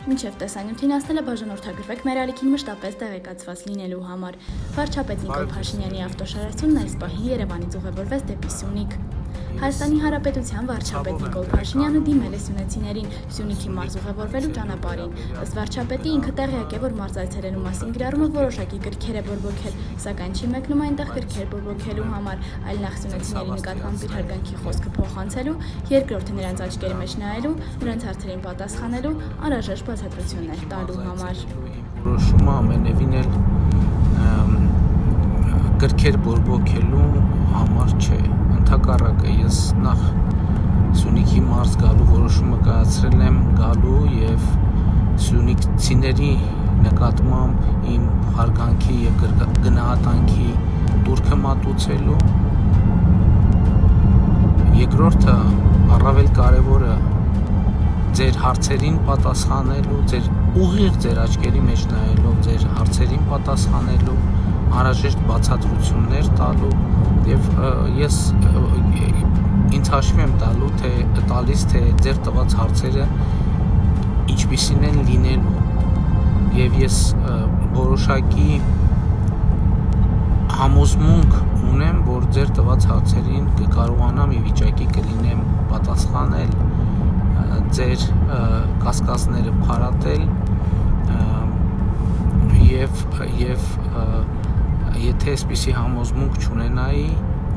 Մինչև տեսանյութին հասնելը բաժանորդագրվեք մեր ալիքին մշտապես տեղեկացված լինելու համար։ Վարչապետ Նիկոլ Փաշինյանի ավտոշարասունն այս պահին Երևանից ուղևորվեց դեպի Սյունիք։ Հայաստանի Հանրապետության վարչապետ Նիկոլ Փաշինյանը դիմել է սյունեցիներին Սյունիքի մարզ ուղևորվելու ճանապարհին։ Ըստ վարչապետի ինքը տեղյակ է, որ մարզ այցելելու մասին գրառումը որոշակի գրքեր է բորբոքել, սակայն չի մեկնում այնտեղ գրքեր բորբոքելու համար, այլ նախ սյունեցիների նկատմամբ իր հարգանքի խոսքը փոխանցելու, երկրորդը նրանց աչքերի մեջ նայելու, նրանց հարցերին պատասխանելու, անհրաժեշտ բացատրություններ տալու համար։ Որոշումը ամենևին էլ գրքեր բորբոքելու համար չէ։ Ընդհակառակը ես նախ Սյունիքի մարզ գալու որոշումը կայացրել եմ գալու եւ սյունիքցիների նկատմամբ իմ հարգանքի եւ գնահատանքի տուրքը մատուցելու։ Երկրորդը առավել կարևորը ձեր հարցերին պատասխանելու, ուղիղ ձեր աչքերի մեջ նայելով ձեր հարցերին պատասխանելու, անհրաժեշտ բացատրություններ տալու եւ ես ինձ հաշվի եմ տալիս թե ձեր տված հարցերը ինչպիսին են լինելու եւ ես որոշակի համոզմունք ունեմ, որ ձեր տված հարցերին կկարողանամ ի վիճակի կլինեմ պատասխանել, ձեր կասկածները փարատել եւ եթե այսպիսի համոզմունք չունենայի,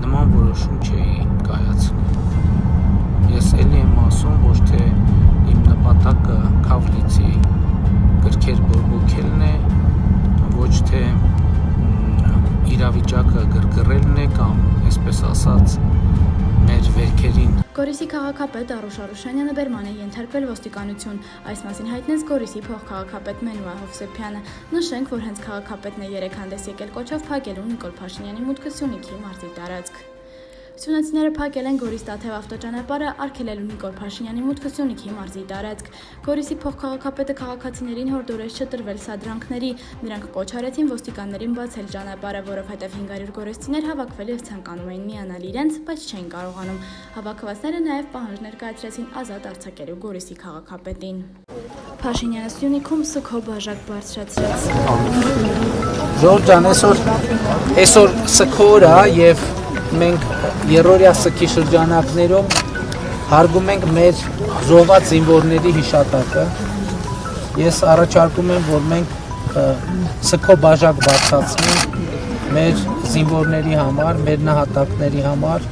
նման որոշում չէի կայացնի։ Ես էլի եմ ասում, ոչ թե իմ նպատակը քավլիցի գրքեր բորբոքելն է, ոչ թե իրավիճակը գրգռելն է կամ, այսպես ասած, մեր վերքերին։ Գորիսի քաղաքապետ Արուշ Արուշանյանը բերման է ենթարկվել ոստիկանություն։ Այս մասին հայտնեց Գորիսի փոխքաղաքապետ Մենուա Հովսեփյանը։ Նշենք, որ հենց քաղաքապետն է երեք հանդես եկել կոչով փակելու Նիկոլ Փաշինյանի մուտքը Սյունիքի մարզի տարածք։ Սյունեցիները փակել են Գորիս-Տաթև ավտոճանապարհը արգելելու Նիկոլ Փաշինյանի մուտքը Սյունիքի մարզի տարածք։ Գորիսի փոխքաղաքապետը քաղաքացիներին հորդորեց չտրվել սադրանքների, նրանք կոչ արեցին ոստիկաններին բացել ճանապարհը, որովհետև 500 գորիսցիներ հավաքվել եւ ցանկանում էին միանալ իրենց, բայց չէին կարողանում։ Հավաքվածները նաեւ պահանջ ներկայացրեցին ազատ արձակելու Գորիսի քաղաքապետին։ Փաշինյանը Սյունիքում սգո բաժակ բարձրացրեց։ Ժորժ ջան, այսօր սգոր է եւ մենք երրորդյա սգի շրջանակներում հարգում ենք մեր զոհված զինվորների հիշատակը։ Ես առաջարկում եմ, որ մենք սգո բաժակ բարձրացնենք մեր զինվորների համար, մեր նահատակների համար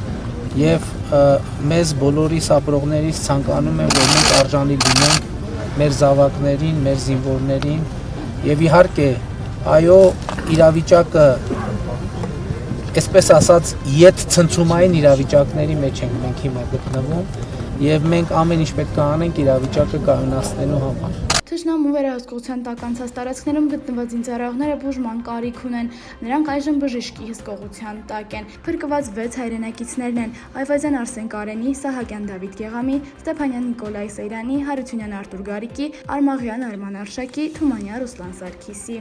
եւ մեզ բոլորիս ապրողներից ցանկանում եմ, որ մենք արժանի լինենք մեր զավակներին, մեր զինվորներին եւ իհարկե, այո, իրավիճակը այսպես ասած, ետ ցնցումային իրավիճակների մեջ ենք մենք հիմա գտնվում եւ մենք ամեն ինչ պետք է անենք իրավիճակը կայունացնելու համար։ Թշնամու վերահսկողության տակ անցած տարածքներում գտնված զինծառայողները բուժման կարիք ունեն։ Նրանք այժմ բժշկի հսկողության տակ են։ Փրկված 6 հայրենակիցներն են՝ Այվազյան Արսեն Կարենի, Սահակյան Դավիթ Գեղամի, Ստեփանյան Նիկոլայ Սեյրանի, Հարությունյան Արտուր Գարիկի, Արմաղյան Արման Արշակի, Թումանյա Ռուսլան Սարգիսի։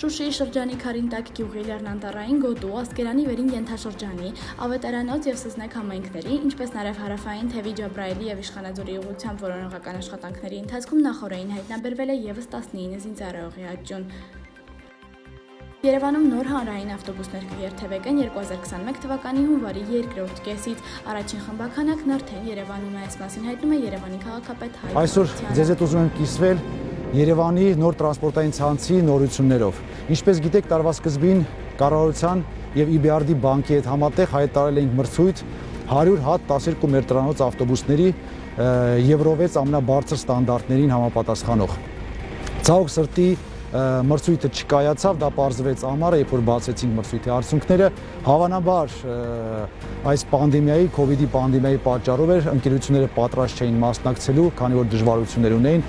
Շուշիի շրջանի Քարինտակ գյուղի Լեռնանտառային գոտու, Ասկերանի վերին ենթաշրջանի, Ավետարանոց եւ Սզնեկ համայնքների, ինչպես նաեւ հարավային Թևի Ջաբրայելի եւ Իշխանաձորի ուղղությամբ որոնողական աշխատանքների ընթացքում նախօրեին հայտնաբերվել է եւս 19 զինծառայողի աճյուն։ Երևանում նոր հանրային ավտոբուսներ կերթևեկեն 2021 թվականի հունվարի 2-րդ կեսից։ Առաջին խմբաքանակն արդեն Երևանում է, այս մասին հայտնում է Երևանի քաղաքապետ Հայկ Այսօր ձեզ հետ ուզում եմ կիսվել Երևանի նոր տրանսպորտային ցանցի նորություններով։ Ինչպես գիտեք, տարվա սկզբին կառավարության եւ EBRD բանկի հետ համատեղ հայտարարել էինք մրցույթ 100 հատ 12 մետրանոց ավտոբուսների Եվրո 6 ամենաբարձր ստանդարտներին համապատասխանող։ Ցավոք սրտի մրցույթը չկայացավ, դա պարզվեց ամառը, երբ որ բացեցին մրցույթի արդյունքները, հավանաբար այս պանդեմիայի, COVID-ի պանդեմիայի պատճառով էր ընկերությունները պատրաստ չէին մասնակցելու, քանի որ դժվարություններ ունեին,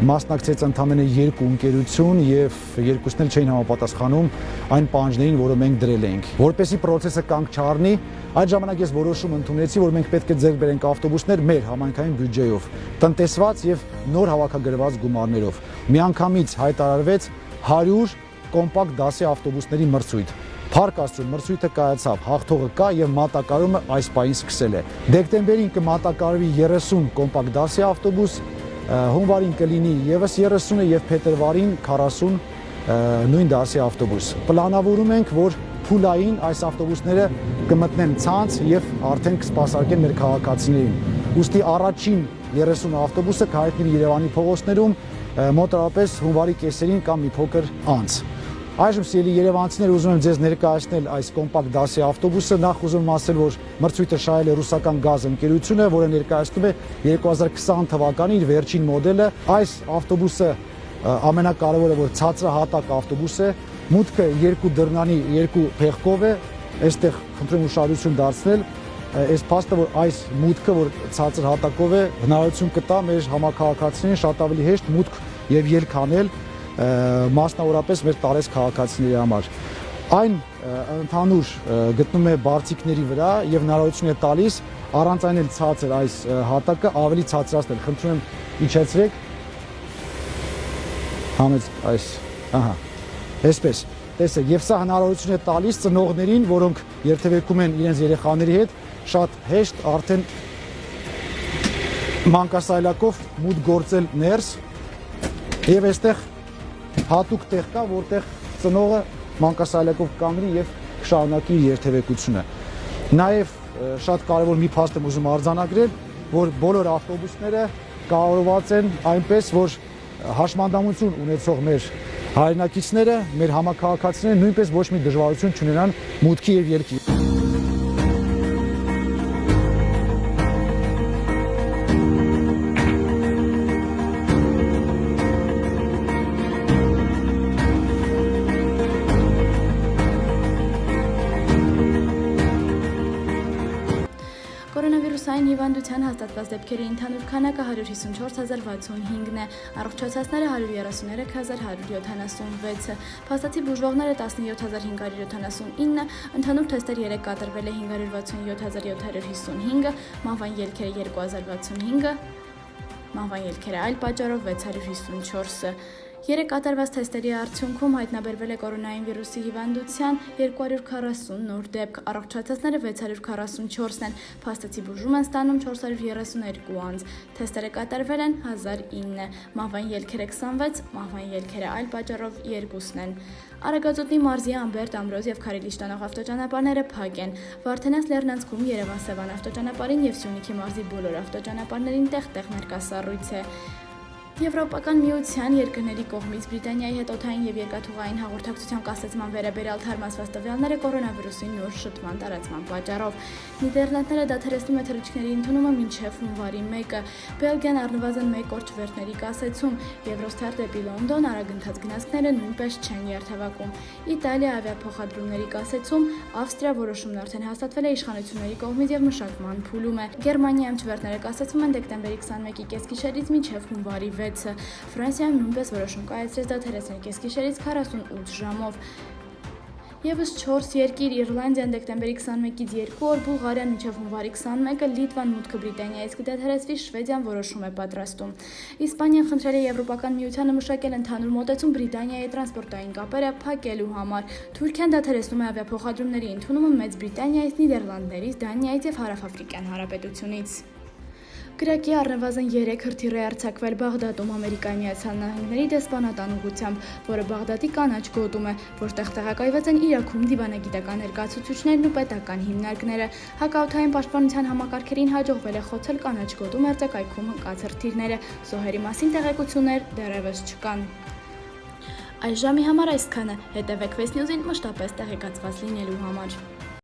մասնակցեց ընդամենը 2 ընկերություն եւ երկուսն էլ չէին համապատասխանում այն պահանջներին, որը մենք դրել էինք։ Որպեսզի process-ը կանգ չառնի, այդ ժամանակ ես որոշում ընդունեցի, որ մենք պետք է ձեռք բերենք ավտոբուսներ մեր համայնքային բյուջեով, տնտեսված եւ նոր հավաքագրված գումարներով։ Միանգամից հայտարարվեց 100 կոմպակտ դասի ավտոբուսների մրցույթ։ Փառք Աստծո, մրցույթը կայացավ, հաղթողը կա եւ մատակարարումը այս պահին սկսել է։ Դեկտեմբերին կմատակարարվի 30 կոմպակտ դասի ավտոբուս, հունվարին կլինի եւս 30-ը եւ փետրվարին 40 նույն դասի ավտոբուս։ Պլանավորում ենք, որ փուլային այս ավտոբուսները կմտնեն ցանց եւ արդեն կսպասարկեն մեր քաղաքացիներին։ Ուստի առաջին 30 ավտոբուսը կհայտնվի Երևանի փողոցներում մոտավորապես հունվարի կեսերին կամ մի փոքր անց։ Այժմ սիրելի երևանցիներ, ուզում եմ ձեզ ներկայացնել այս կոմպակտ դասի ավտոբուսը։ Նախ ուզում եմ ասել, որ մրցույթը շահել է ռուսական գազ ընկերությունը, որը ներկայացնում է 2020 թվականի իր վերջին մոդելը։ Այս ավտոբուսը ամենակարևորը, որ ցածրահատակ ավտոբուս է, մուտքը երկու դռնանի երկու փեղկով է, այստեղ խնդրեմ ուշադրություն դարձնել, այս փաստը, որ այս մուտքը, որ ցածրահատակով է, հնարավորություն կտա մեր համակարգացիներին շատ ավելի հեշտ մուտք եւ ելք անել, մասնավորապես մեր տարեց քաղաքացիների համար։ Այն ընդհանուր գտնում է բարձիկների վրա եւ հնարավորություն է տալիս առանցայնել ցածր այս հատակը ավելի ցածրացնել։ Խնդրում եմ իջեցրեք։ Համեց այս, ահա, այսպես, տեսեք, եւ սա հնարավորություն է տալիս ծնողներին, որոնք երթևեկում են իրենց երեխաների հետ, շատ հեշտ արդեն մանկասայլակով մուտք գործել ներս եւ այստեղ հատուկ տեղ կա, որտեղ ծնողը մանկասայլակով կանգնի եւ կշարունակի իր երթևեկությունը։ Նաեւ շատ կարեւոր մի փաստ եմ ուզում արձանագրել, որ բոլոր ավտոբուսները կառավարված են այնպես, որ հաշմանդամություն ունեցող մեր հայրենակիցները, մեր համակարգացիները նույնպես ոչ մի դժվարություն չունենան մուտքի եւ ելքի։ Կորոնավիրուսային հիվանդության հաստատված դեպքերի ընդհանուր քանակը 154,065-ն է, առողջացածները 133,176, փաստացի բուժվողները 17,579, ընդհանուր թեստեր 3 կատարվել է 567,755, մահվան ելքերը 2065, մահվան ելքերը այլ պատճառով 654։ Երեք կատարված թեստերի արդյունքում հայտնաբերվել է կորոնային վիրուսի հիվանդության 240 նոր դեպք, առողջացածները 644 են, փաստացի բուժում են ստանում 432 անձ, թեստերը կատարվել են 1009, մահվան ելքերը 26, մահվան ելքերը այլ պատճառով 2-ն են։ Արագածոտնի մարզի Ամբերտ, Ամրոզ եւ Քարիլիշ տանող ավտոճանապարհները փակ են։ Վարդենաց Լեռնանցքում Երևան-Սևան ավտոճանապարհին եւ Սյունիքի մարզի բոլոր ավտոճանապարհներին տեղ-տեղ ներկասառույց է։ Եվրոպական միության երկրների կողմից Բրիտանիայի հետ օդային եւ երկաթուղային հաղորդակցության կասեցման վերաբերյալ թարմացված տվյալները կորոնավիրուսի նոր շփման տարածման պատճառով։ Նիդերլանդները դադարեցնում է թռիչքների ընդունումը մինչև հունվարի 1-ը, Բելգիան առնվազն 1 օր չվերթների կասեցում, Եվրոստար դեպի Լոնդոն արագընթաց գնացքները նույնպես չեն երթևակում։ Իտալիա ավիափոխադրումների կասեցում, Ավստրիա որոշումն արդեն հաստատվել է իշխանությունների կողմից եւ մշակման փուլում է։ Գերմանիայում չվերթները կասեցում են դեկտեմբերի 21-ի կեսգիշերից մինչև հունվարի 6-ը, Ֆրանսիայում նույնպես որոշում կայացրեց դադարեցնել կեսգիշերից 48 ժամով։ Եվս 4 երկիր Իռլանդիան դեկտեմբերի 21-ից 2 օր, Բուլղարիան մինչև հունվարի 21-ը, Լիտվան մուտքը Բրիտանիայից կդադարեցվի, Շվեդիան որոշում է պատրաստում։ Իսպանիան խնդրել է Եվրոպական միությանը մշակել ընդհանուր մոտեցում Բրիտանիայի տրանսպորտային կապերը փակելու համար։ Թուրքիան դադարեցնում է ավիափոխադրումների ընդունումը Մեծ Բրիտանիայից, Նիդերլանդներից, Դանիայից եւ Հարավաֆրիկյան Հանրապետությունից։ Կրակի առնվազն 3 հրթիռ է արձակվել Բաղդադում Ամերիկայի Միացյալ Նահանգների դեսպանատան ուղղությամբ, որը Բաղդադի կանաչ գոտում է, որտեղ տեղակայված են Իրաքում դիվանագիտական ներկայացուցիչներն ու պետական հիմնարկները։ Հակաօդային պաշտպանության համակարգերին հաջողվել է խոցել կանաչ գոտում արձակայքում ընկած հրթիռները։ Զոհերի մասին տեղեկություններ դեռևս չկան։ Այս ժամի համար այսքանը, հետևեք Վես Նյուզին մշտապես տեղեկացված լինելու համար։